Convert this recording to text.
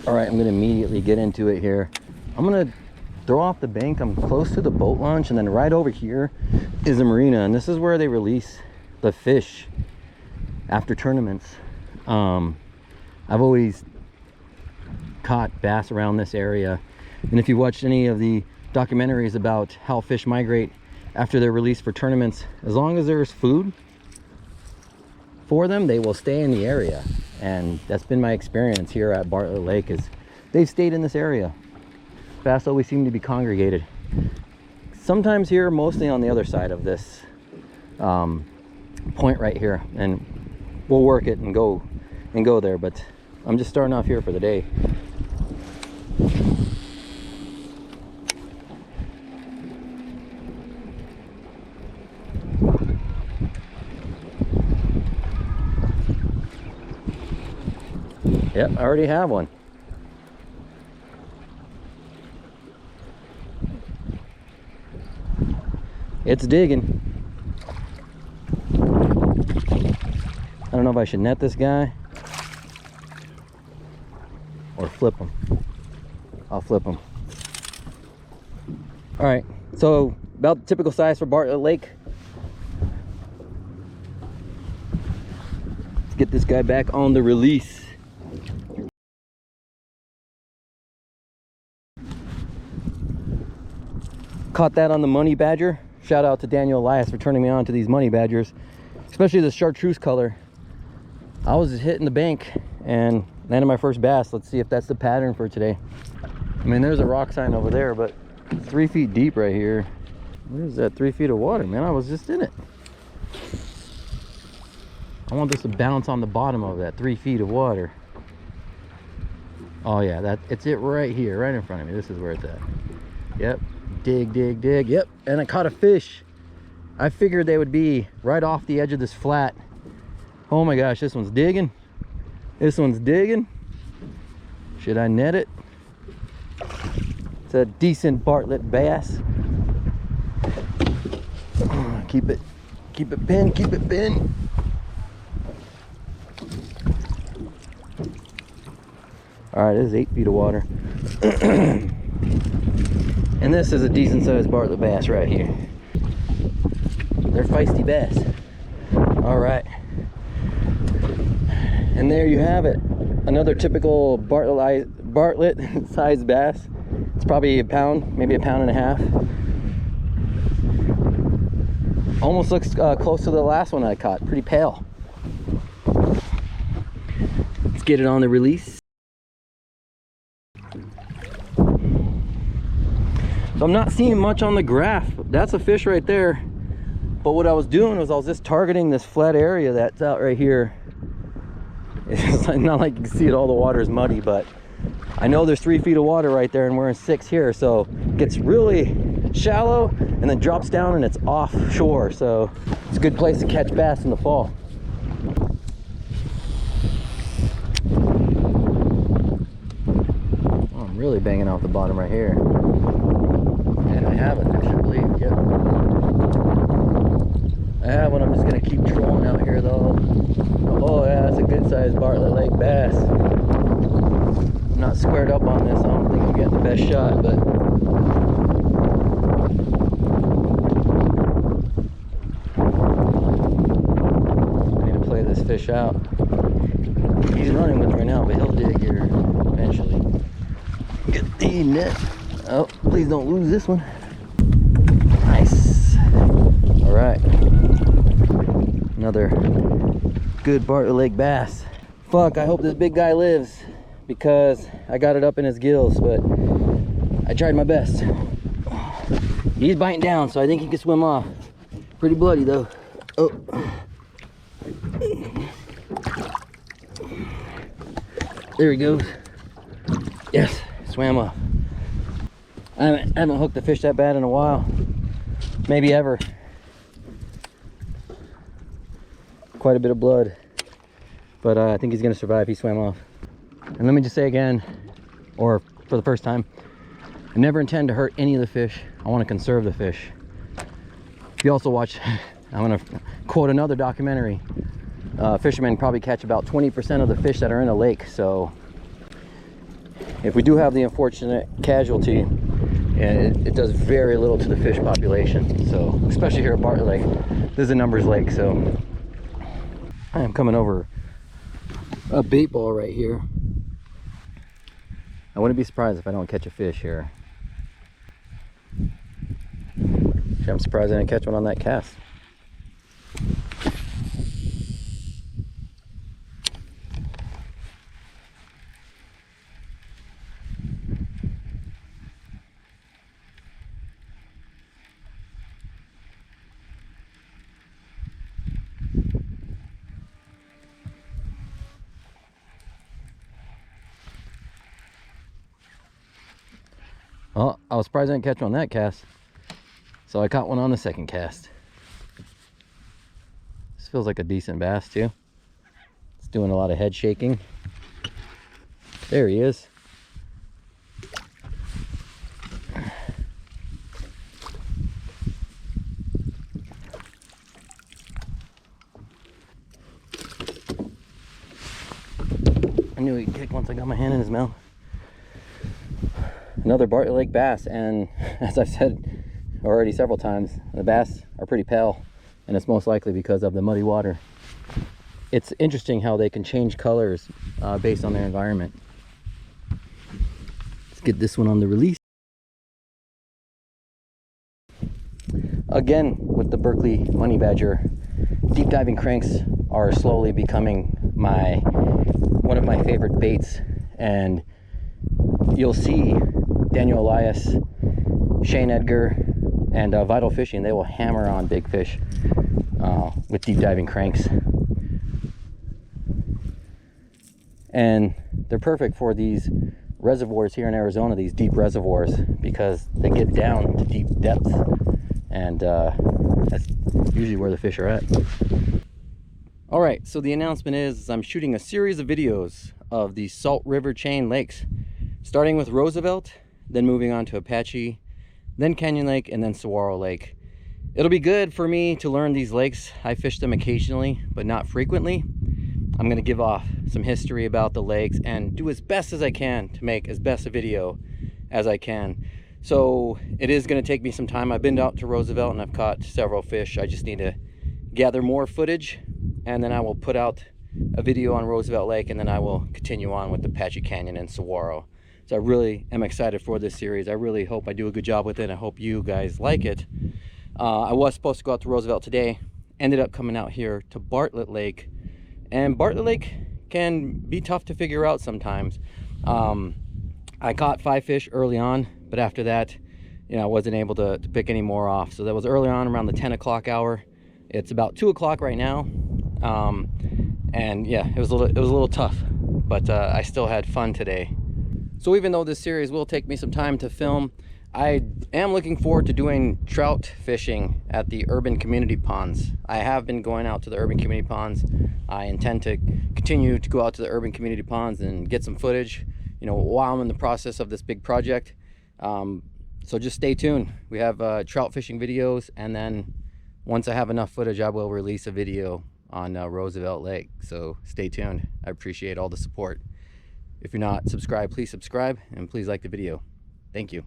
All right, I'm gonna immediately get into it here. I'm gonna throw off the bank. I'm close to the boat launch, and then right over here is a marina, and this is where they release the fish after tournaments. I've always caught bass around this area, and if you watched any of the documentaries about how fish migrate after they're released for tournaments, as long as there's food for them, they will stay in the area. And that's been my experience here at Bartlett Lake, is they've stayed in this area. Bass always seem to be congregated. Sometimes here, mostly on the other side of this point right here, and we'll work it and go there, but I'm just starting off here for the day. Yep, I already have one. It's digging. I don't know if I should net this guy or flip him. I'll flip him. All right, so about the typical size for Bartlett Lake. Let's get this guy back on the release. Caught that on the money badger. Shout out to Daniel Elias for turning me on to these money badgers, especially the chartreuse color. I was just hitting the bank and landed my first bass. Let's see if that's the pattern for today. I mean, there's a rock sign over there, but 3 feet deep right here. Where's that 3 feet of water, man? I was just in it. I want this to bounce on the bottom of that 3 feet of water. Oh yeah, it's it right here, right in front of me. This is where it's at. Yep. Dig, dig, dig. Yep, and I caught a fish. I figured they would be right off the edge of this flat. Oh my gosh, this one's digging. This one's digging. Should I net it? It's a decent Bartlett bass. Keep it pinned, keep it pinned. All right, this is 8 feet of water. And this is a decent sized Bartlett bass right here. They're feisty bass. All right. And there you have it. Another typical Bartlett sized bass. It's probably a pound, maybe a pound and a half. Almost looks close to the last one I caught. Pretty pale. Let's get it on the release. So I'm not seeing much on the graph. That's a fish right there. But what I was doing was I was just targeting this flat area that's out right here. It's not like you can see it, all the water is muddy, but I know there's 3 feet of water right there and we're in 6 here. So it gets really shallow and then drops down and it's offshore. So it's a good place to catch bass in the fall. Oh, I'm really banging off the bottom right here. And I have it, I should believe. Yep. I have one. I'm just gonna keep trolling out here though. Oh yeah, that's a good sized Bartlett Lake bass. I'm not squared up on this. I don't think I'm getting the best shot, but I need to play this fish out. He's running with me right now, but he'll dig here eventually. Get the net. Oh, please don't lose this one. Nice. All right. Another good Bartlett Lake bass. Fuck, I hope this big guy lives because I got it up in his gills, but I tried my best. He's biting down, so I think he can swim off. Pretty bloody though. Oh. There he goes. Yes, swam off. I haven't hooked a fish that bad in a while. Maybe ever. Quite a bit of blood. But I think he's gonna survive. He swam off. And let me just say again, or for the first time, I never intend to hurt any of the fish. I want to conserve the fish. If you also watch, I'm gonna quote another documentary. Fishermen probably catch about 20% of the fish that are in a lake. So if we do have the unfortunate casualty, it does very little to the fish population. So especially here at Bartlett Lake, this is a numbers lake. So I am coming over a bait ball right here. I wouldn't be surprised if I don't catch a fish here. Actually, I'm surprised I didn't catch one on that cast. Well, I was surprised I didn't catch one on that cast. So I caught one on the second cast. This feels like a decent bass too. It's doing a lot of head shaking. There he is. I knew he'd kick once I got my hand in his mouth. Another Bartlett Lake bass, and as I've said already several times, the bass are pretty pale, and it's most likely because of the muddy water. It's interesting how they can change colors based on their environment. Let's get this one on the release. Again, with the Berkeley Money Badger, deep diving cranks are slowly becoming one of my favorite baits, and you'll see Daniel Elias, Shane Edgar, and Vital Fishing, they will hammer on big fish with deep diving cranks. And they're perfect for these reservoirs here in Arizona, these deep reservoirs, because they get down to deep depths, and that's usually where the fish are at. All right, so the announcement is I'm shooting a series of videos of the Salt River Chain lakes, starting with Roosevelt, then moving on to Apache, then Canyon Lake, and then Saguaro Lake. It'll be good for me to learn these lakes. I fish them occasionally, but not frequently. I'm gonna give off some history about the lakes and do as best as I can to make as best a video as I can. So it is gonna take me some time. I've been out to Roosevelt and I've caught several fish. I just need to gather more footage, and then I will put out a video on Roosevelt Lake, and then I will continue on with Apache Canyon and Saguaro. So I really am excited for this series. I really hope I do a good job with it. I hope you guys like it. I was supposed to go out to Roosevelt today, ended up coming out here to Bartlett Lake, and Bartlett Lake can be tough to figure out sometimes. I caught 5 fish early on, but after that, I wasn't able to pick any more off. So that was early on, around the 10 o'clock hour. It's about 2 o'clock right now, and yeah, it was a little tough, but I still had fun today. So even though this series will take me some time to film, I am looking forward to doing trout fishing at the urban community ponds. I have been going out to the urban community ponds. I intend to continue to go out to the urban community ponds and get some footage, while I'm in the process of this big project. So just stay tuned. We have trout fishing videos, and then once I have enough footage, I will release a video on Roosevelt Lake. So stay tuned. I appreciate all the support. If you're not subscribed, please subscribe, and please like the video. Thank you.